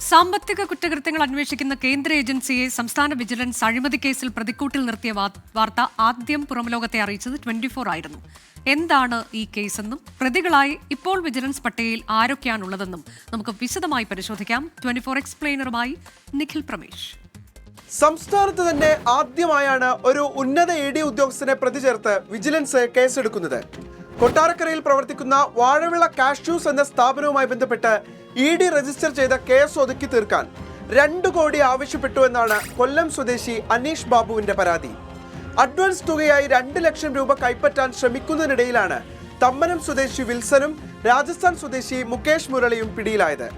സാമ്പത്തിക കുറ്റകൃത്യങ്ങൾ അന്വേഷിക്കുന്ന കേന്ദ്ര ഏജൻസിയെ സംസ്ഥാന വിജിലൻസ് അഴിമതി കേസിൽ പ്രതിക്കൂട്ടിൽ നിർത്തിയ വാർത്ത ആദ്യം പുറംലോകത്തെ അറിയിച്ചത് 24 ആയിരുന്നു. എന്താണ് ഈ കേസെന്നും പ്രതികളായി ഇപ്പോൾ വിജിലൻസ് പട്ടികയിൽ ആരൊക്കെയാണുള്ളതെന്നും നമുക്ക് വിശദമായി പരിശോധിക്കാം. 24 എക്സ്പ്ലെയിനറുമായി നിഖിൽ പ്രമേഷ്. സംസ്ഥാനത്ത് തന്നെ ആദ്യമായാണ് ഒരു ഉന്നത ED ഉദ്യോഗസ്ഥനെ പ്രതി ചേർത്ത് വിജിലൻസ് കേസെടുക്കുന്നത്. കൊട്ടാരക്കരയിൽ പ്രവർത്തിക്കുന്ന വാഴവിള കാഷ്യൂസ് എന്ന സ്ഥാപനവുമായി ബന്ധപ്പെട്ട് ED രജിസ്റ്റർ ചെയ്ത കേസ് ഒതുക്കി തീർക്കാൻ 2 കോടി ആവശ്യപ്പെട്ടു എന്നാണ് കൊല്ലം സ്വദേശി അനീഷ് ബാബുവിന്റെ പരാതി. അഡ്വാൻസ് തുകയായി 2 ലക്ഷം രൂപ കൈപ്പറ്റാൻ ശ്രമിക്കുന്നതിനിടയിലാണ് തമ്മനം സ്വദേശി വിൽസനും രാജസ്ഥാൻ സ്വദേശി മുകേഷ് മുരളിയും പിടിയിലായത്.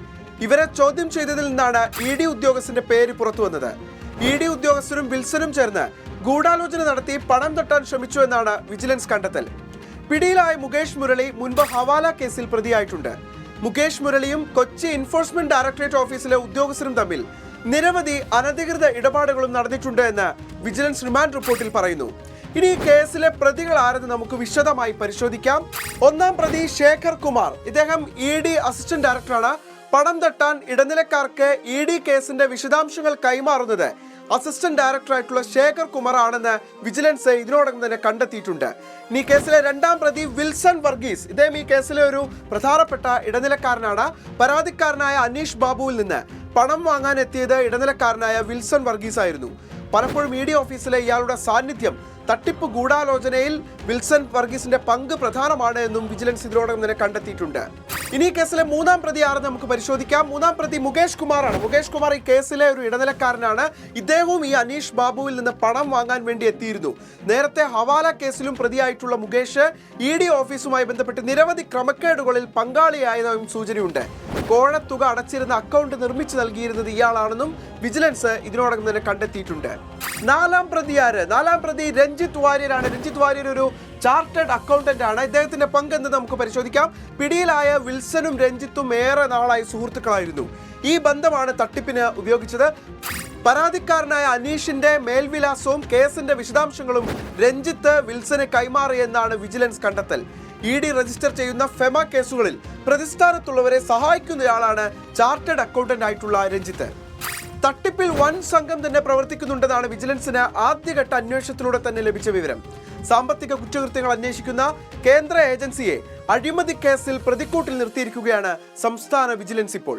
ഇവരെ ചോദ്യം ചെയ്തതിൽ നിന്നാണ് ED ഉദ്യോഗസ്ഥന്റെ പേര് പുറത്തു വന്നത്. ED ഉദ്യോഗസ്ഥരും വിൽസനും ചേർന്ന് ഗൂഢാലോചന നടത്തി പണം തട്ടാൻ ശ്രമിച്ചു എന്നാണ് വിജിലൻസ് കണ്ടെത്തൽ. പിടിയിലായ മുകേഷ് മുരളി മുൻപ് ഹവാല കേസിൽ പ്രതിയായിട്ടുണ്ട്. മുകേഷ് മുരളിയും കൊച്ചി എൻഫോഴ്സ്മെന്റ് ഡയറക്ടറേറ്റ് ഓഫീസിലെ ഉദ്യോഗസ്ഥരും തമ്മിൽ നിരവധി അനധികൃത ഇടപാടുകളും നടന്നിട്ടുണ്ട് എന്ന് വിജിലൻസ് റിമാൻഡ് റിപ്പോർട്ടിൽ പറയുന്നു. ഇനി ഈ കേസിലെ പ്രതികൾ ആരെന്ന് നമുക്ക് വിശദമായി പരിശോധിക്കാം. ഒന്നാം പ്രതി ശേഖർ കുമാർ, ഇദ്ദേഹം ED അസിസ്റ്റന്റ് ഡയറക്ടറാണ്. പണം തട്ടാൻ ഇടനിലക്കാർക്ക് ED കേസിന്റെ വിശദാംശങ്ങൾ കൈമാറുന്നത് അസിസ്റ്റന്റ് ഡയറക്ടറായിട്ടുള്ള ശേഖർ കുമാർ ആണെന്ന് വിജിലൻസ് ഇതിനോടകം തന്നെ കണ്ടെത്തിയിട്ടുണ്ട്. ഈ കേസിലെ രണ്ടാം പ്രതി വിൽസൺ വർഗീസ്, ഇദ്ദേഹം ഈ കേസിലെ ഒരു പ്രധാനപ്പെട്ട ഇടനിലക്കാരനാണ്. പരാതിക്കാരനായ അനീഷ് ബാബുവിൽ നിന്ന് പണം വാങ്ങാൻ എത്തിയത് ഇടനിലക്കാരനായ വിൽസൺ വർഗീസ് ആയിരുന്നു. പലപ്പോഴും ED ഓഫീസിലെ ഇയാളുടെ സാന്നിധ്യം തട്ടിപ്പ് ഗൂഢാലോചനയിൽ വിൽസൺ വർഗീസിന്റെ പങ്ക് പ്രധാനമാണ് എന്നും വിജിലൻസ് ഇതിനോടകം തന്നെ കണ്ടെത്തിയിട്ടുണ്ട്. ഇനി ഈ കേസിലെ മൂന്നാം പ്രതി ആരെന്ന് നമുക്ക് പരിശോധിക്കാം. മൂന്നാം പ്രതി മുകേഷ് കുമാറാണ്. മുകേഷ് കുമാർ ഈ കേസിലെ ഒരു ഇടനിലക്കാരനാണ്. ഇദ്ദേഹവും ഈ അനീഷ് ബാബുവിൽ നിന്ന് പണം വാങ്ങാൻ വേണ്ടി എത്തിയിരുന്നു. നേരത്തെ ഹവാല കേസിലും പ്രതിയായിട്ടുള്ള മുകേഷ് ED ഓഫീസുമായി ബന്ധപ്പെട്ട് നിരവധി ക്രമക്കേടുകളിൽ പങ്കാളിയായതും സൂചനയുണ്ട്. കോഴത്തുക അടച്ചിരുന്ന അക്കൗണ്ട് നിർമ്മിച്ചു നൽകിയിരുന്നത് ഇയാളാണെന്നും വിജിലൻസ് ഇതിനോടകം തന്നെ കണ്ടെത്തിയിട്ടുണ്ട്. നാലാം പ്രതി ആര്? നാലാം പ്രതി രഞ്ജിത്ത് വാര്യരാണ്. രഞ്ജിത്ത് വാര്യർ ഒരു ചാർട്ടേഡ് അക്കൗണ്ടന്റ് ആണ്. ഇദ്ദേഹത്തിന്റെ പങ്ക് എന്ന് നമുക്ക് പരിശോധിക്കാം. പിടിയിലായ വിൽസനും രഞ്ജിത്തും ഏറെ നാളായി സുഹൃത്തുക്കളായിരുന്നു. ഈ ബന്ധമാണ് തട്ടിപ്പിന് ഉപയോഗിച്ചത്. പരാതിക്കാരനായ അനീഷിന്റെ മേൽവിലാസവും കേസിന്റെ വിശദാംശങ്ങളും രഞ്ജിത്ത് വിൽസന് കൈമാറിയെന്നാണ് വിജിലൻസ് കണ്ടെത്തൽ. ED രജിസ്റ്റർ ചെയ്യുന്ന ഫെമ കേസുകളിൽ പ്രതിസ്ഥാനത്തുള്ളവരെ സഹായിക്കുന്നയാളാണ് ചാർട്ടേഡ് അക്കൗണ്ടന്റ് ആയിട്ടുള്ള രഞ്ജിത്ത്. തട്ടിപ്പിൽ വൻ സംഘം തന്നെ പ്രവർത്തിക്കുന്നുണ്ടെന്നാണ് വിജിലൻസിന് ആദ്യഘട്ട അന്വേഷണത്തിലൂടെ തന്നെ ലഭിച്ച വിവരം. സാമ്പത്തിക കുറ്റകൃത്യങ്ങൾ അന്വേഷിക്കുന്ന കേന്ദ്ര ഏജൻസിയെ അഴിമതി കേസിൽ പ്രതിക്കൂട്ടിൽ നിർത്തിയിരിക്കുകയാണ് സംസ്ഥാന വിജിലൻസ് ഇപ്പോൾ.